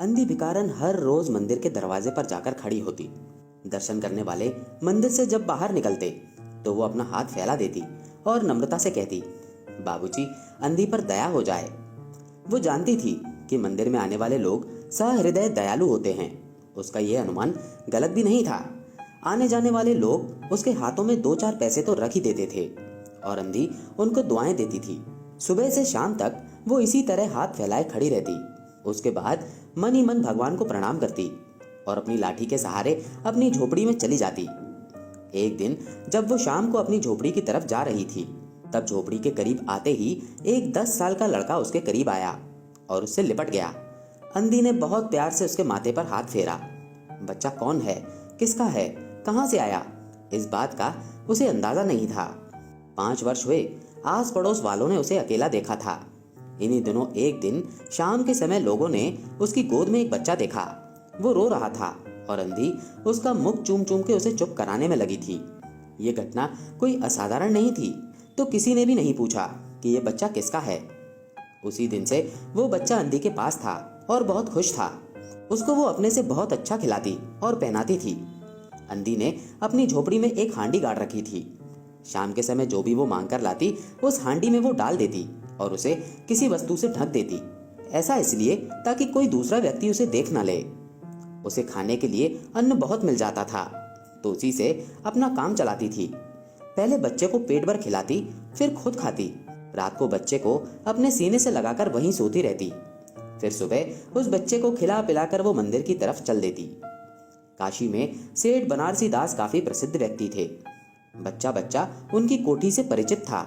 अंधी भिखारन हर रोज मंदिर के दरवाजे पर जाकर खड़ी होती। दर्शन करने वाले मंदिर से जब बाहर निकलते तो वो अपना हाथ फैला देती और नम्रता से कहती, बाबूजी, अंधी पर दया हो जाए। वो जानती थी कि मंदिर में आने वाले लोग सहृदय दयालु होते हैं। उसका यह अनुमान गलत भी नहीं था। आने जाने वाले लोग उसके हाथों में 2-4 पैसे तो रख ही देते थे और अंधी उनको दुआएं देती थी। सुबह से शाम तक वो इसी तरह हाथ फैलाए खड़ी रहती। उसके बाद मन ही मन भगवान को प्रणाम करती और अपनी लाठी के सहारे अपनी झोपड़ी में चली जाती। एक दिन जब वो शाम को अपनी झोपड़ी की तरफ जा रही थी, तब झोपड़ी के करीब आते ही एक 10 साल का लड़का उसके करीब आया और उससे लिपट गया। अंधी ने बहुत प्यार से उसके माथे पर हाथ फेरा। बच्चा कौन है, किसका है, कहां से आया, इस बात का उसे अंदाजा नहीं था। 5 वर्ष हुए आस पड़ोस वालों ने उसे अकेला देखा था। इन्हीं दिनों एक दिन शाम के समय लोगों ने उसकी गोद में एक बच्चा देखा। वो रो रहा था और अंधी उसका मुख चूम चूम के उसे चुप कराने में लगी थी। ये घटना कोई असाधारण नहीं थी, तो किसी ने भी नहीं पूछा कि ये बच्चा किसका है। उसी दिन से वो बच्चा अंधी के पास था और बहुत खुश था। उसको वो अपने से बहुत अच्छा खिलाती और पहनाती थी। अंधी ने अपनी झोपड़ी में एक हांडी गाड़ रखी थी। शाम के समय जो भी वो मांग कर लाती, उस हांडी में वो डाल देती और उसे किसी वस्तु से ढक देती। ऐसा इसलिए ताकि कोई दूसरा व्यक्ति उसे देख न ले। उसे खाने के लिए अन्न बहुत मिल जाता था, तो उसी से अपना काम चलाती थी। पहले बच्चे को पेट भर खिलाती, फिर खुद खाती। रात को बच्चे को अपने सीने से लगाकर वहीं सोती रहती। फिर सुबह उस बच्चे को खिला पिलाकर वो मंदिर की तरफ चल देती। काशी में सेठ बनारसी दास काफी प्रसिद्ध व्यक्ति थे। बच्चा बच्चा उनकी कोठी से परिचित था।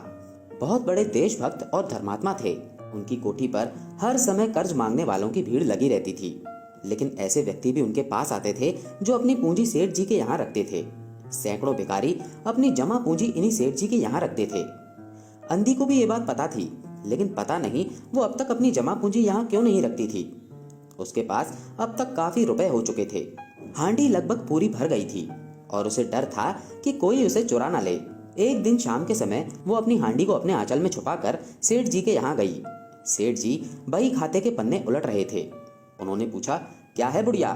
बहुत बड़े देशभक्त और धर्मात्मा थे। उनकी कोठी पर हर समय कर्ज मांगने वालों की भीड़ लगी रहती थी, लेकिन ऐसे व्यक्ति भी उनके पास आते थे जो अपनी पूंजी सेठ जी के यहाँ रखते थे। सैकड़ों भिखारी अपनी जमा पूंजी इन्हीं सेठ जी के यहाँ रखते थे। अंधी को भी ये बात पता थी, लेकिन पता नहीं वो अब तक अपनी जमा पूंजी यहाँ क्यों नहीं रखती थी। उसके पास अब तक काफी रुपए हो चुके थे। हांडी लगभग पूरी भर गई थी और उसे डर था कि कोई उसे चुरा ना ले। एक दिन शाम के समय वो अपनी हांडी को अपने आंचल में छुपाकर सेठ जी के यहाँ गई। सेठ जी बही खाते के पन्ने उलट रहे थे। उन्होंने पूछा, क्या है बुढ़िया?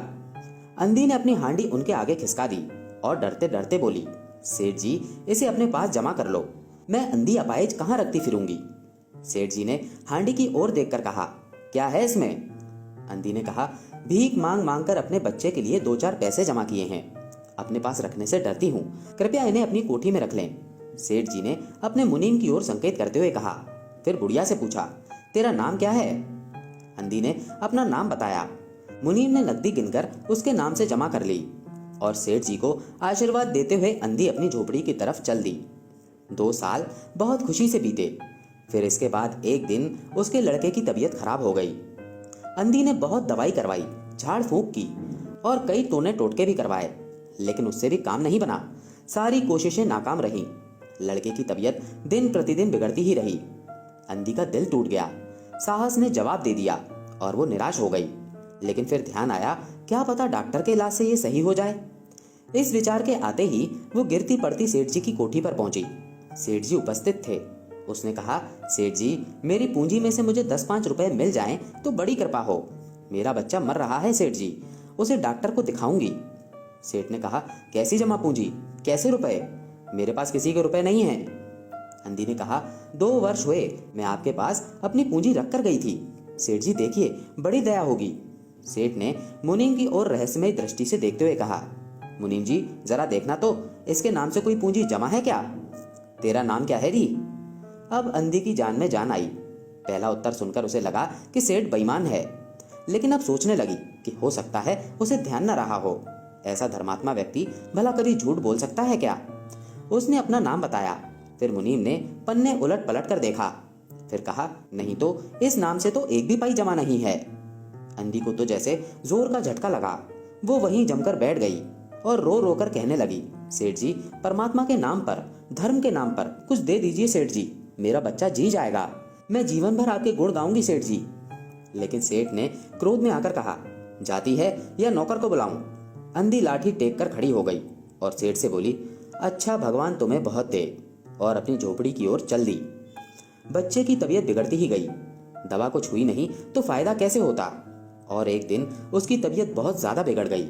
अंधी ने अपनी हांडी उनके आगे खिसका दी और डरते डरते बोली, सेठ जी, इसे अपने पास जमा कर लो। मैं अंधी अपाहिज कहाँ रखती फिरूंगी। सेठ जी ने हांडी की ओर देखकर कहा, क्या है इसमें? अंधी ने कहा, भीख मांग मांग कर अपने बच्चे के लिए 2-4 पैसे जमा किए हैं। अपने पास रखने से डरती हूँ, कृपया इन्हें अपनी कोठी में रख लें। सेठ जी ने अपने मुनीम की ओर संकेत करते हुए कहा। फिर बुढ़िया से पूछा, तेरा नाम क्या है? अंधी ने अपना नाम बताया। मुनीम ने नकदी गिनकर उसके नाम से जमा कर ली और सेठ जी को आशीर्वाद देते हुए अंधी अपनी झोपड़ी की तरफ चल दी। 2 साल बहुत खुशी से बीते। फिर इसके बाद एक दिन उसके लड़के की तबीयत खराब हो गई। अंधी ने बहुत दवाई करवाई, झाड़ फूंक की और कई टोने टोटके भी करवाए, लेकिन उससे भी काम नहीं बना। सारी कोशिशें नाकाम रहीं। लड़के की तबीयत दिन प्रतिदिन बिगड़ती ही रही। अंधी का दिल टूट गया। साहस ने जवाब दे दिया और वो निराश हो गई। लेकिन फिर ध्यान आया, क्या पता डॉक्टर के इलाज से ये सही हो जाए। इस विचार के आते ही वो गिरती पड़ती सेठ जी की कोठी पर पहुंची। सेठ जी उपस्थित थे। उसने कहा, सेठ जी, मेरी पूंजी में से मुझे 10-5 रुपए मिल जाएं तो बड़ी कृपा हो। मेरा बच्चा मर रहा है सेठ जी, उसे डॉक्टर को दिखाऊंगी। सेठ ने कहा, कैसी जमा पूंजी, कैसे रुपए? मेरे पास किसी के रुपए नहीं हैं। अंधी ने कहा, 2 वर्ष हुए मैं आपके पास अपनी पूंजी रख कर गई थी। सेठ जी देखिए, बड़ी दया होगी। सेठ ने मुनीम की ओर रहस्यमय दृष्टि से देखते हुए कहा, मुनीम जी, जरा देखना तो, इसके नाम से कोई पूंजी जमा है क्या? तेरा नाम क्या है री? अब अंधी की जान में जान आई। पहला उत्तर सुनकर उसे लगा कि सेठ बेईमान है, लेकिन अब सोचने लगी कि हो सकता है उसे ध्यान न रहा हो। ऐसा धर्मात्मा व्यक्ति भला कभी झूठ बोल सकता है क्या? उसने अपना नाम बताया। फिर मुनीम ने पन्ने उलट पलट कर देखा, फिर कहा, नहीं तो इस नाम से तो एक भी पाई जमा नहीं है। अंधी को तो जैसे जोर का झटका लगा। वो वहीं जमकर बैठ गई और रो रो कर कहने लगी, सेठ जी, परमात्मा के नाम पर, धर्म के नाम पर कुछ दे दीजिए सेठ जी, मेरा बच्चा जी जाएगा। मैं जीवन भर आपके गुण गाऊंगी सेठ जी। लेकिन सेठ ने क्रोध में आकर कहा, जाती है या नौकर को बुलाऊं? अंधी लाठी टेक कर खड़ी हो गई और सेठ से बोली, अच्छा भगवान तुम्हें बहुत दे, और अपनी झोपड़ी की ओर चल दी। बच्चे की तबीयत बिगड़ती ही गई। दवा को छुई नहीं तो फायदा कैसे होता? और एक दिन उसकी तबीयत बहुत ज्यादा बिगड़ गई।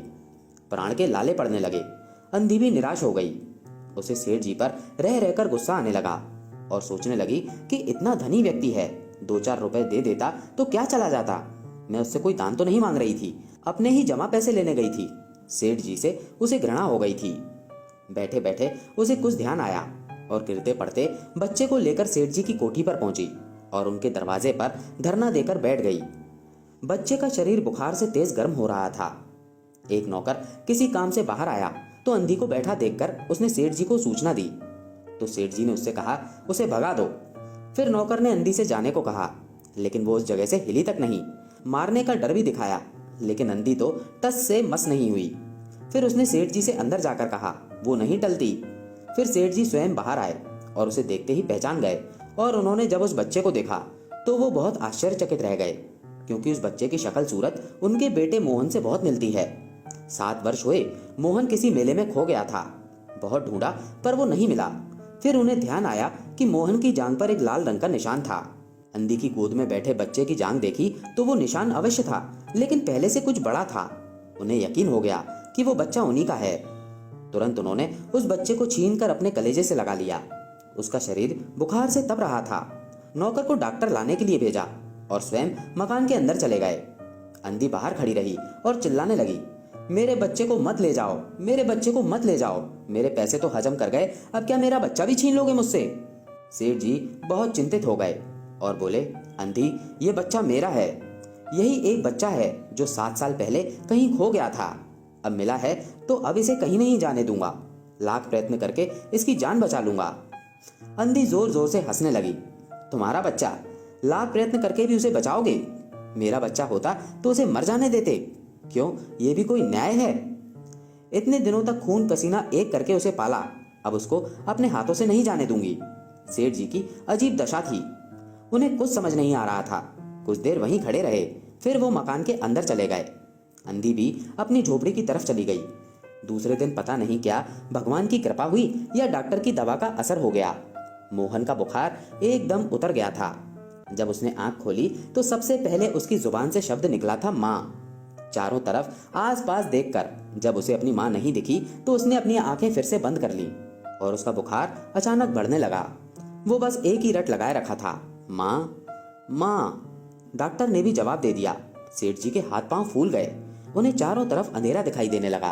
प्राण के लाले पड़ने लगे। अंधी भी निराश हो गई। उसे सेठ जी पर रह रहकर गुस्सा आने लगा और सोचने लगी कि इतना धनी व्यक्ति है, 2-4 रुपए दे देता तो क्या चला जाता। मैं उससे कोई दान तो नहीं मांग रही थी, अपने ही जमा पैसे लेने गई थी। सेठ जी से उसे घृणा हो गई थी। बैठे बैठे उसे कुछ ध्यान आया और गिरते पड़ते बच्चे को लेकर सेठ जी की कोठी पर पहुंची और उनके दरवाजे पर धरना देकर बैठ गई। बच्चे का शरीर बुखार से तेज गर्म हो रहा था। एक नौकर किसी काम से बाहर आया तो अंधी को बैठा देखकर उसने सेठ जी को सूचना दी। तो सेठ जी ने उससे कहा, उसे भगा दो। फिर नौकर ने अंधी से जाने को कहा, लेकिन वो उस जगह से हिली तक नहीं। मारने का डर भी दिखाया, लेकिन अंधी तो टस से मस नहीं हुई। फिर उसने सेठ जी से अंदर जाकर कहा, वो नहीं टलती। फिर सेठ जी स्वयं बाहर आए और उसे देखते ही पहचान गए और उन्होंने जब उस बच्चे को देखा तो वो बहुत आश्चर्यचकित रह गए, क्योंकि उस बच्चे की शक्ल सूरत उनके बेटे मोहन से बहुत मिलती है। 7 वर्ष हुए मोहन किसी मेले में खो गया था। बहुत ढूंढा पर वो नहीं मिला। फिर उन्हें ध्यान आया कि मोहन की जांघ पर एक लाल रंग का निशान था। अंधी की गोद में बैठे बच्चे की जांघ देखी तो वो निशान अवश्य था, लेकिन पहले से कुछ बड़ा था। उन्हें यकीन हो गया कि वो बच्चा उन्हीं का है। तुरंत उन्होंने उस बच्चे को छीनकर अपने कलेजे से लगा लिया। उसका शरीर बुखार से तप रहा था। नौकर को डॉक्टर लाने के लिए भेजा और स्वयं मकान के अंदर चले गए। अंधी बाहर खड़ी रही और चिल्लाने लगी, मेरे बच्चे को मत ले जाओ, मेरे बच्चे को मत ले जाओ। मेरे पैसे तो हजम कर गए, अब क्या मेरा बच्चा भी छीन लोगे मुझसे? सेठ जी बहुत चिंतित हो गए और बोले, अंधी, ये बच्चा मेरा है। यही एक बच्चा है जो 7 साल पहले कहीं खो गया था। अब मिला है तो अब इसे कहीं नहीं जाने दूंगा। लाख प्रयत्न करके इसकी जान बचा लूंगा। अंधी जोर जोर से हंसने लगी। तुम्हारा बच्चा? लाख प्रयत्न करके भी उसे बचाओगे? मेरा बच्चा होता तो उसे मर जाने देते। क्यों, ये भी कोई न्याय है? इतने दिनों तक खून पसीना एक करके उसे पाला, अब उसको अपने हाथों से नहीं जाने दूंगी। सेठ जी की अजीब दशा थी। उन्हें कुछ समझ नहीं आ रहा था। कुछ देर वहीं खड़े रहे, फिर वो मकान के अंदर चले गए। अंधी भी अपनी झोपड़ी की तरफ चली गई। दूसरे दिन पता नहीं क्या भगवान की कृपा हुई या डॉक्टर की दवा का असर हो गया, मोहन का बुखार एकदम उतर गया था। जब उसने आंख खोली तो सबसे पहले उसकी जुबान से शब्द निकला था, माँ। चारों तरफ आसपास देखकर जब उसे अपनी माँ नहीं दिखी तो उसने अपनी आंखें फिर से बंद कर ली और उसका बुखार अचानक बढ़ने लगा। वो बस एक ही रट लगाए रखा था, माँ माँ। डॉक्टर ने भी जवाब दे दिया। सेठ जी के हाथ पांव फूल गए। उन्हें चारों तरफ अंधेरा दिखाई देने लगा।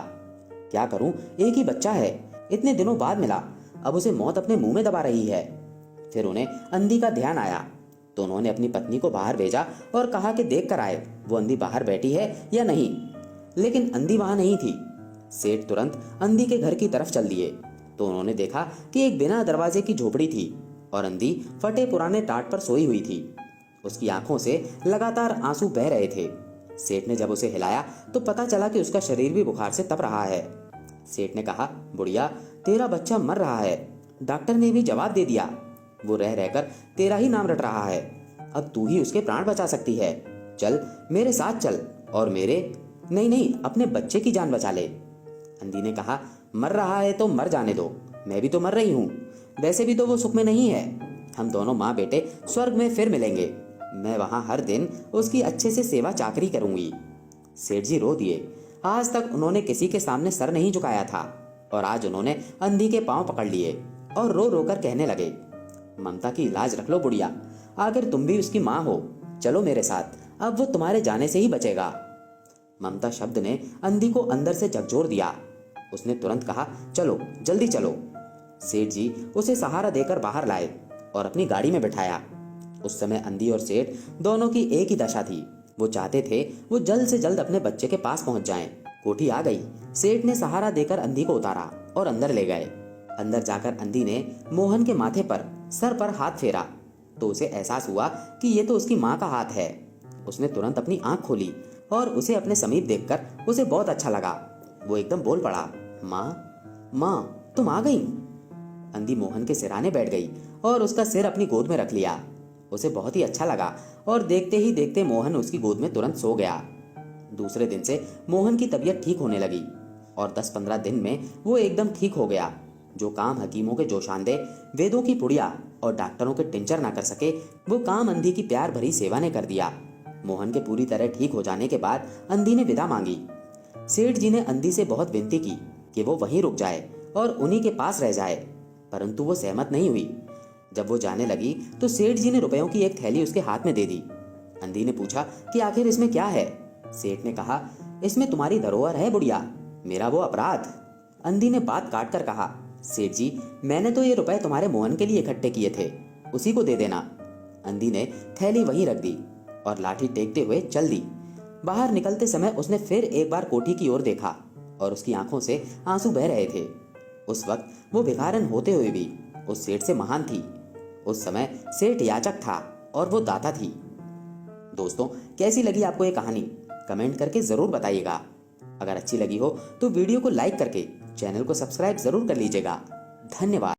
क्या करूं, एक ही बच्चा है, इतने दिनों बाद मिला, अब उसे मौत अपने मुंह में दबा रही है। फिर उन्हें अंधी का ध्यान आया तो उन्होंने अपनी पत्नी को बाहर भेजा और कहा कि देख कर आए वो अंधी बाहर बैठी है या नहीं। लेकिन अंधी वहां नहीं थी। सेठ तुरंत अंधी के घर की तरफ चल दिए तो उन्होंने देखा कि एक बिना दरवाजे की झोपड़ी थी और अंधी फटे पुराने टाट पर सोई हुई थी। उसकी आंखों से लगातार आंसू बह रहे थे। सेठ ने जब उसे हिलाया तो पता चला कि उसका शरीर भी बुखार से तप रहा है। सेठ ने कहा, बुढ़िया, तेरा बच्चा मर रहा है। डॉक्टर ने भी जवाब दे दिया, वो रह रहकर तेरा ही नाम रट रहा है, अब तू ही उसके प्राण बचा सकती है। चल मेरे साथ चल और मेरे नहीं, अपने बच्चे की जान बचा ले। अंधी ने कहा, मर रहा है तो मर जाने दो, मैं भी तो मर रही हूँ। वैसे भी तो वो सुख में नहीं है। हम दोनों माँ बेटे स्वर्ग में फिर मिलेंगे। मैं वहां हर दिन उसकी अच्छे से सेवा चाकरी करूंगी। सेठ जी रो दिए। आज तक उन्होंने किसी के सामने सर नहीं झुकाया था और आज उन्होंने अंधी के पांव पकड़ लिए और रो रो कर कहने लगे, ममता की लाज रख लो बुढ़िया, आखिर तुम भी उसकी माँ हो। चलो मेरे साथ, अब वो तुम्हारे जाने से ही बचेगा। ममता शब्द ने अंधी को अंदर से झकझोर दिया। उसने तुरंत कहा, चलो जल्दी चलो। सेठ जी उसे सहारा देकर बाहर लाए और अपनी गाड़ी में बिठाया। उस समय अंधी और सेठ दोनों की एक ही दशा थी। वो चाहते थे वो जल्द से जल्द अपने बच्चे के पास पहुंच जाएं। कोठी आ गई। सेठ ने सहारा देकर अंधी को उतारा और अंदर ले गए। अंदर जाकर अंधी ने मोहन के माथे पर, सर पर हाथ फेरा तो उसे एहसास हुआ कि ये तो उसकी माँ का हाथ है। उसने तुरंत अपनी आंख खोली और उसे अपने समीप देखकर उसे बहुत अच्छा लगा। वो एकदम बोल पड़ा, माँ तुम आ गई। अंधी मोहन के सिराने बैठ गई और उसका सिर अपनी गोद में रख लिया। उसे बहुत ही अच्छा लगा और देखते ही देखते मोहन उसकी गोद में तुरंत सो गया। दूसरे दिन से मोहन की तबीयत ठीक होने लगी और 10-15 दिन में वो एकदम ठीक हो गया। जो काम हकीमों के जोशांदे, वेदों की पुड़िया और डॉक्टरों के टिंचर ना कर सके, वो काम अंधी की प्यार भरी सेवा ने कर दिया। मोहन के पूरी तरह ठीक हो जाने के बाद अंधी ने विदा मांगी। सेठ जी ने अंधी से बहुत विनती की कि वो वहीं रुक जाए और उन्हीं के पास रह जाए, परंतु वो सहमत नहीं हुई। जब वो जाने लगी तो सेठ जी ने रुपयों की एक थैली उसके हाथ में दे दी। अंधी ने पूछा कि आखिर इसमें क्या है। सेठ ने कहा, इसमें तुम्हारी धरोहर है बुढ़िया, मेरा वो अपराध। अंधी ने बात काट कर कहा, सेठ जी मैंने तो ये रुपए तुम्हारे मोहन के लिए इकट्ठे किए थे, उसी को दे देना। अंधी ने थैली वहीं रख दी और लाठी टेकते हुए चल दी। बाहर निकलते समय उसने फिर एक बार कोठी की ओर देखा और उसकी आंखों से आंसू बह रहे थे। उस वक्त वो भिखारन होते हुए भी उस सेठ से महान थी। उस समय सेठ याचक था और वो दाता थी। दोस्तों, कैसी लगी आपको ये कहानी? कमेंट करके जरूर बताइएगा। अगर अच्छी लगी हो तो वीडियो को लाइक करके चैनल को सब्सक्राइब जरूर कर लीजिएगा। धन्यवाद।